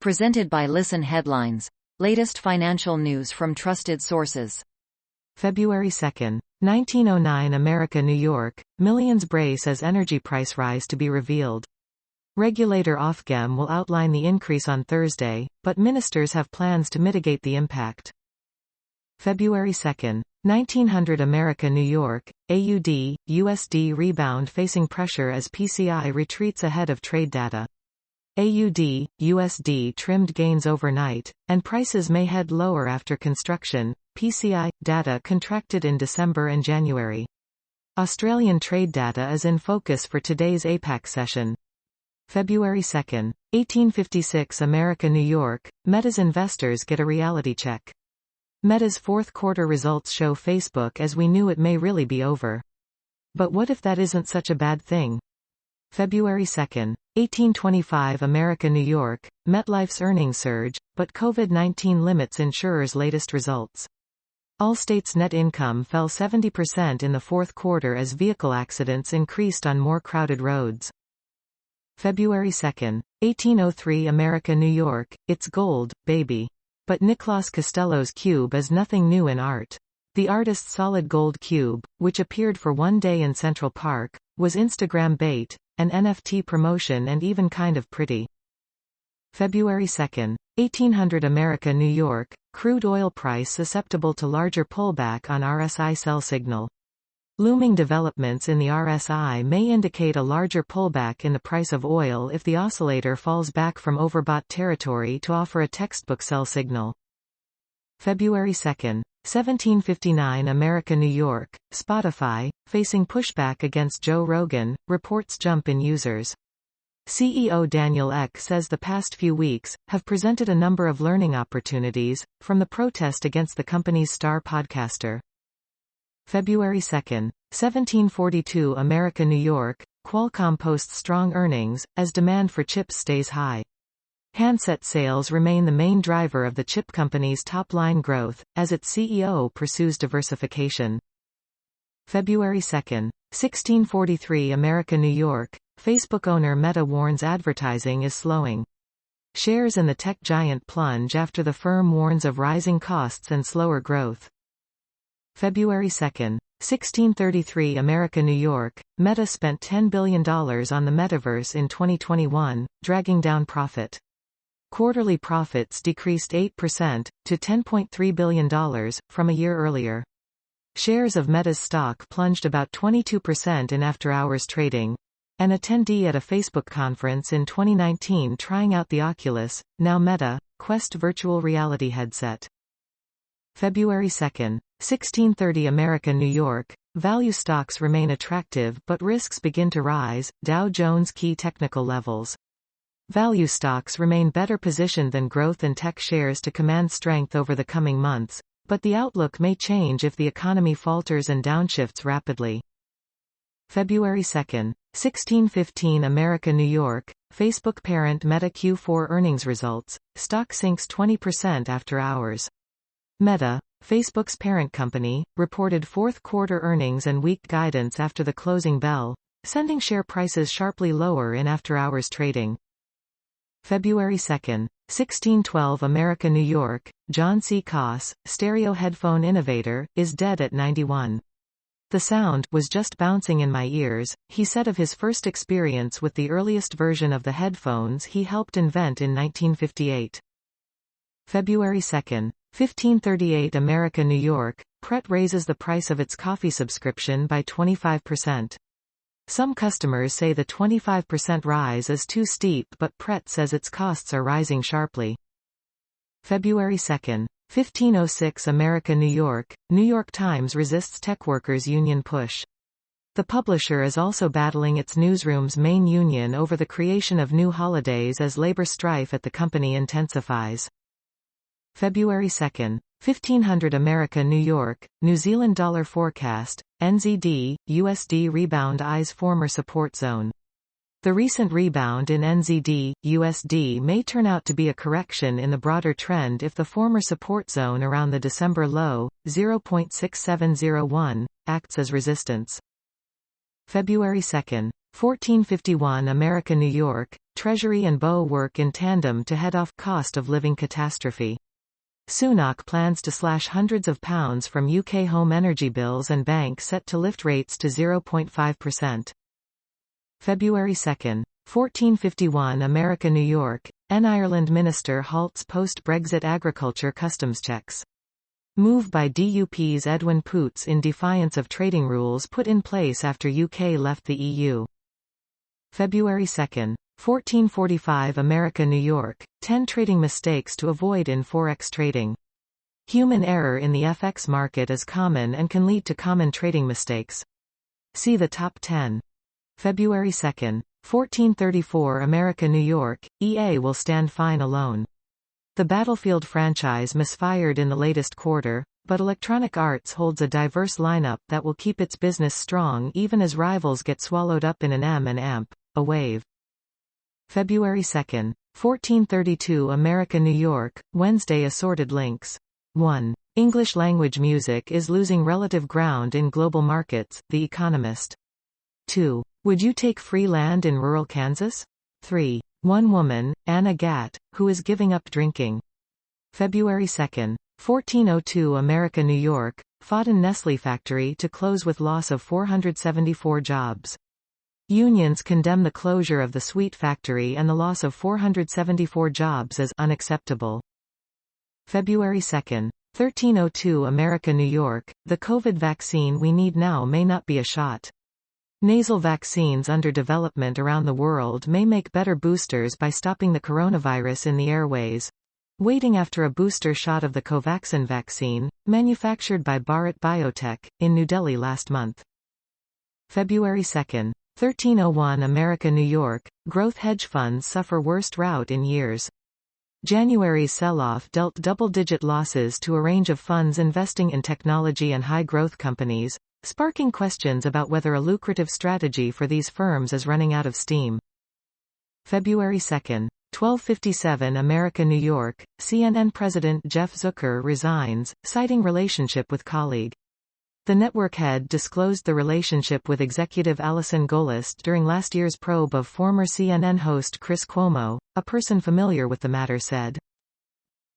Presented by Listen Headlines. Latest financial news from trusted sources. February 2, 1909 America, New York, millions brace as energy price rise to be revealed. Regulator Ofgem will outline the increase on Thursday, but ministers have plans to mitigate the impact. February 2, 1900 America, New York, AUD, USD rebound facing pressure as PCI retreats ahead of trade data. AUD, USD trimmed gains overnight, and prices may head lower after construction. PCI data contracted in December and January. Australian trade data is in focus for today's APAC session. February 2, 1856 America, New York, Meta's investors get a reality check. Meta's fourth quarter results show Facebook as we knew it may really be over. But what if that isn't such a bad thing? February 2, 1825 America, New York, MetLife's earnings surge, but COVID-19 limits Insurer's latest results. Allstate's net income fell 70% in the fourth quarter as vehicle accidents increased on more crowded roads. February 2, 1803 America, New York, it's gold, baby. But Niclas Castello's cube is nothing new in art. The artist's solid gold cube, which appeared for one day in Central Park, was Instagram bait, an NFT promotion and even kind of pretty. February 2, 1800 America, New York, crude oil price susceptible to larger pullback on RSI sell signal. Looming developments in the RSI may indicate a larger pullback in the price of oil if the oscillator falls back from overbought territory to offer a textbook sell signal. February 2, 1759 America, New York, Spotify, facing pushback against Joe Rogan, reports jump in users. CEO Daniel Ek says the past few weeks have presented a number of learning opportunities, from the protest against the company's star podcaster. February 2, 1742 America, New York, Qualcomm posts strong earnings, as demand for chips stays high. Handset sales remain the main driver of the chip company's top-line growth, as its CEO pursues diversification. February 2, 1643 America, New York, Facebook owner Meta warns advertising is slowing. Shares in the tech giant plunge after the firm warns of rising costs and slower growth. February 2, 1633 America, New York, Meta spent $10 billion on the metaverse in 2021, dragging down profit. Quarterly profits decreased 8%, to $10.3 billion, from a year earlier. Shares of Meta's stock plunged about 22% in after-hours trading. An attendee at a Facebook conference in 2019 trying out the Youkilis, now Meta, Quest virtual reality headset. February 2, 1630 America, New York, value stocks remain attractive but risks begin to rise, Dow Jones key technical levels. Value stocks remain better positioned than growth and tech shares to command strength over the coming months, but the outlook may change if the economy falters and downshifts rapidly. February 2, 1615 America, New York, Facebook parent Meta Q4 earnings results, stock sinks 20% after hours. Meta, Facebook's parent company, reported fourth quarter earnings and weak guidance after the closing bell, sending share prices sharply lower in after-hours trading. February 2, 1612 America, New York, John C. Koss, stereo headphone innovator, is dead at 91. The sound was just bouncing in my ears, he said of his first experience with the earliest version of the headphones he helped invent in 1958. February 2, 1538 America, New York, Pret raises the price of its coffee subscription by 25%. Some customers say the 25% rise is too steep, but Pret says its costs are rising sharply. February 2, 1506 America, New York Times resists tech workers' union push. The publisher is also battling its newsroom's main union over the creation of new holidays as labor strife at the company intensifies. February 2, 1500 America, New York, New Zealand dollar forecast, NZD, USD rebound eyes former support zone. The recent rebound in NZD, USD may turn out to be a correction in the broader trend if the former support zone around the December low, 0.6701, acts as resistance. February 2, 1451 America, New York, Treasury and BOE work in tandem to head off cost of living catastrophe. Sunak plans to slash hundreds of pounds from UK home energy bills and bank set to lift rates to 0.5%. February 2. 1451 America New York, an Ireland minister halts post-Brexit agriculture customs checks. Move by DUP's Edwin Poots in defiance of trading rules put in place after UK left the EU. February 2. 1445 America New York, 10 trading mistakes to avoid in forex trading. Human error in the FX market is common and can lead to common trading mistakes. See the top 10. February 2. 1434 America New York, EA will stand fine alone. The Battlefield franchise misfired in the latest quarter, but Electronic Arts holds a diverse lineup that will keep its business strong even as rivals get swallowed up in an M&AMP, a wave. February 2. 1432 America New York, Wednesday assorted links. 1. English language music is losing relative ground in global markets, The Economist. 2. Would you take free land in rural Kansas? 3. One woman, Anna Gatt, who is giving up drinking. February 2. 1402 America New York, Fawden Nestle factory to close with loss of 474 jobs. Unions condemn the closure of the sweet factory and the loss of 474 jobs as unacceptable. February 2. 1302 America New York, the COVID vaccine we need now may not be a shot. Nasal vaccines under development around the world may make better boosters by stopping the coronavirus in the airways. Waiting after a booster shot of the Covaxin vaccine, manufactured by Bharat Biotech, in New Delhi last month. February 2. 1301 America New York, growth hedge funds suffer worst rout in years. January's sell-off dealt double-digit losses to a range of funds investing in technology and high-growth companies, sparking questions about whether a lucrative strategy for these firms is running out of steam. February 2. 1257 America New York, CNN President Jeff Zucker resigns, citing relationship with colleague. The network head disclosed the relationship with executive Alison Gollust during last year's probe of former CNN host Chris Cuomo, a person familiar with the matter said.